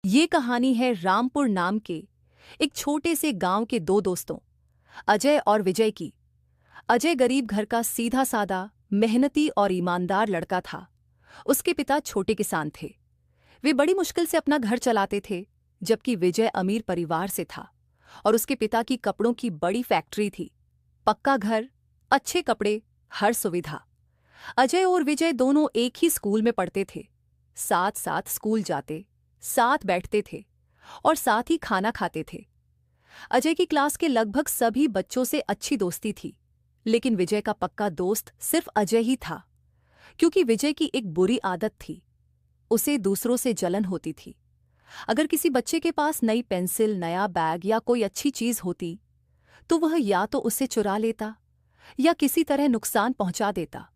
ये कहानी है रामपुर नाम के एक छोटे से गांव के दो दोस्तों अजय और विजय की। अजय गरीब घर का सीधा सादा, मेहनती और ईमानदार लड़का था। उसके पिता छोटे किसान थे। वे बड़ी मुश्किल से अपना घर चलाते थे, जबकि विजय अमीर परिवार से था और उसके पिता की कपड़ों की बड़ी फैक्ट्री थी। पक्का घर, अच्छे कपड़े, हर सुविधा। अजय और विजय दोनों एक ही स्कूल में पढ़ते थे। साथ साथ स्कूल जाते, साथ बैठते थे और साथ ही खाना खाते थे। अजय की क्लास के लगभग सभी बच्चों से अच्छी दोस्ती थी, लेकिन विजय का पक्का दोस्त सिर्फ अजय ही था, क्योंकि विजय की एक बुरी आदत थी। उसे दूसरों से जलन होती थी। अगर किसी बच्चे के पास नई पेंसिल, नया बैग या कोई अच्छी चीज होती, तो वह या तो उसे चुरा लेता या किसी तरह नुकसान पहुंचा देता।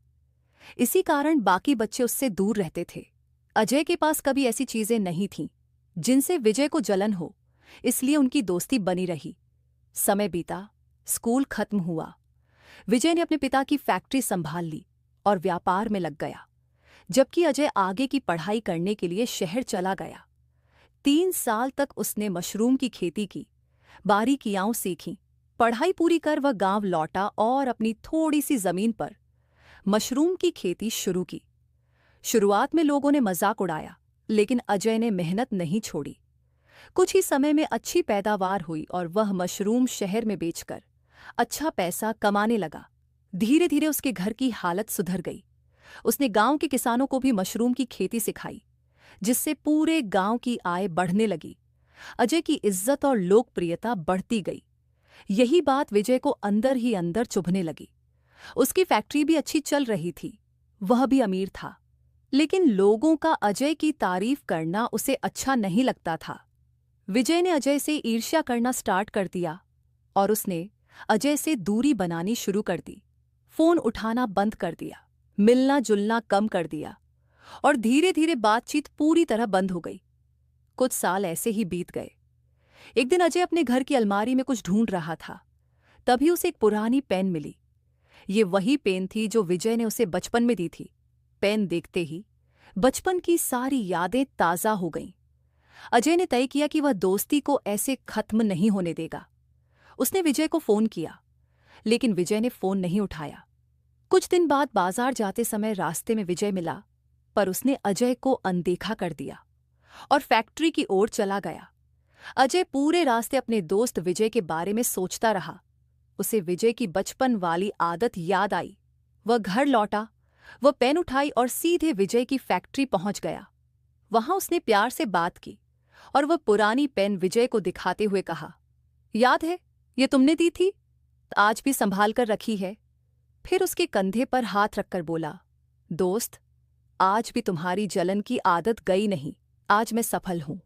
इसी कारण बाकी बच्चे उससे दूर रहते थे। अजय के पास कभी ऐसी चीजें नहीं थीं जिनसे विजय को जलन हो, इसलिए उनकी दोस्ती बनी रही। समय बीता, स्कूल खत्म हुआ। विजय ने अपने पिता की फैक्ट्री संभाल ली और व्यापार में लग गया, जबकि अजय आगे की पढ़ाई करने के लिए शहर चला गया। 3 साल तक उसने मशरूम की खेती की, बारीकियां सीखीं। पढ़ाई पूरी कर वह गांव लौटा और अपनी थोड़ी सी जमीन पर मशरूम की खेती शुरू की। शुरुआत में लोगों ने मजाक उड़ाया, लेकिन अजय ने मेहनत नहीं छोड़ी। कुछ ही समय में अच्छी पैदावार हुई और वह मशरूम शहर में बेचकर अच्छा पैसा कमाने लगा। धीरे धीरे उसके घर की हालत सुधर गई। उसने गांव के किसानों को भी मशरूम की खेती सिखाई, जिससे पूरे गांव की आय बढ़ने लगी। अजय की इज्जत और लोकप्रियता बढ़ती गई। यही बात विजय को अंदर ही अंदर चुभने लगी। उसकी फैक्ट्री भी अच्छी चल रही थी, वह भी अमीर था, लेकिन लोगों का अजय की तारीफ करना उसे अच्छा नहीं लगता था। विजय ने अजय से ईर्ष्या करना स्टार्ट कर दिया और उसने अजय से दूरी बनानी शुरू कर दी। फोन उठाना बंद कर दिया, मिलना जुलना कम कर दिया और धीरे धीरे बातचीत पूरी तरह बंद हो गई। कुछ साल ऐसे ही बीत गए। एक दिन अजय अपने घर की अलमारी में कुछ ढूंढ रहा था, तभी उसे एक पुरानी पेन मिली। ये वही पेन थी जो विजय ने उसे बचपन में दी थी। पेन देखते ही बचपन की सारी यादें ताज़ा हो गईं। अजय ने तय किया कि वह दोस्ती को ऐसे खत्म नहीं होने देगा। उसने विजय को फोन किया, लेकिन विजय ने फोन नहीं उठाया। कुछ दिन बाद बाजार जाते समय रास्ते में विजय मिला, पर उसने अजय को अनदेखा कर दिया और फैक्ट्री की ओर चला गया। अजय पूरे रास्ते अपने दोस्त विजय के बारे में सोचता रहा। उसे विजय की बचपन वाली आदत याद आई। वह घर लौटा, वह पेन उठाई और सीधे विजय की फैक्ट्री पहुंच गया। वहां उसने प्यार से बात की और वह पुरानी पेन विजय को दिखाते हुए कहा, याद है, ये तुमने दी थी, आज भी संभाल कर रखी है। फिर उसके कंधे पर हाथ रखकर बोला, दोस्त, आज भी तुम्हारी जलन की आदत गई नहीं। आज मैं सफल हूं,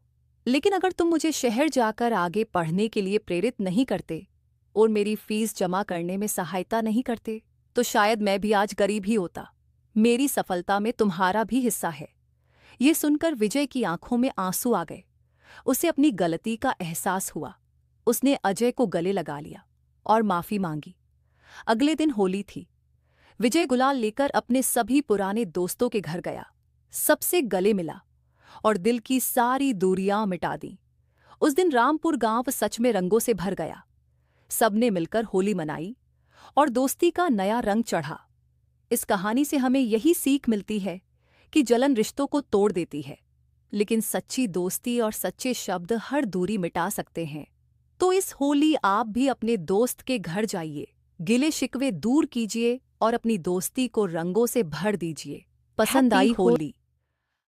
लेकिन अगर तुम मुझे शहर जाकर आगे पढ़ने के लिए प्रेरित नहीं करते और मेरी फीस जमा करने में सहायता नहीं करते, तो शायद मैं भी आज गरीब ही होता। मेरी सफलता में तुम्हारा भी हिस्सा है। ये सुनकर विजय की आंखों में आंसू आ गए। उसे अपनी गलती का एहसास हुआ। उसने अजय को गले लगा लिया और माफी मांगी। अगले दिन होली थी। विजय गुलाल लेकर अपने सभी पुराने दोस्तों के घर गया, सबसे गले मिला और दिल की सारी दूरियां मिटा दी। उस दिन रामपुर गांव सच में रंगों से भर गया। सबने मिलकर होली मनाई और दोस्ती का नया रंग चढ़ा। इस कहानी से हमें यही सीख मिलती है कि जलन रिश्तों को तोड़ देती है, लेकिन सच्ची दोस्ती और सच्चे शब्द हर दूरी मिटा सकते हैं। तो इस होली आप भी अपने दोस्त के घर जाइए, गिले शिकवे दूर कीजिए और अपनी दोस्ती को रंगों से भर दीजिए। पसंद आई होली?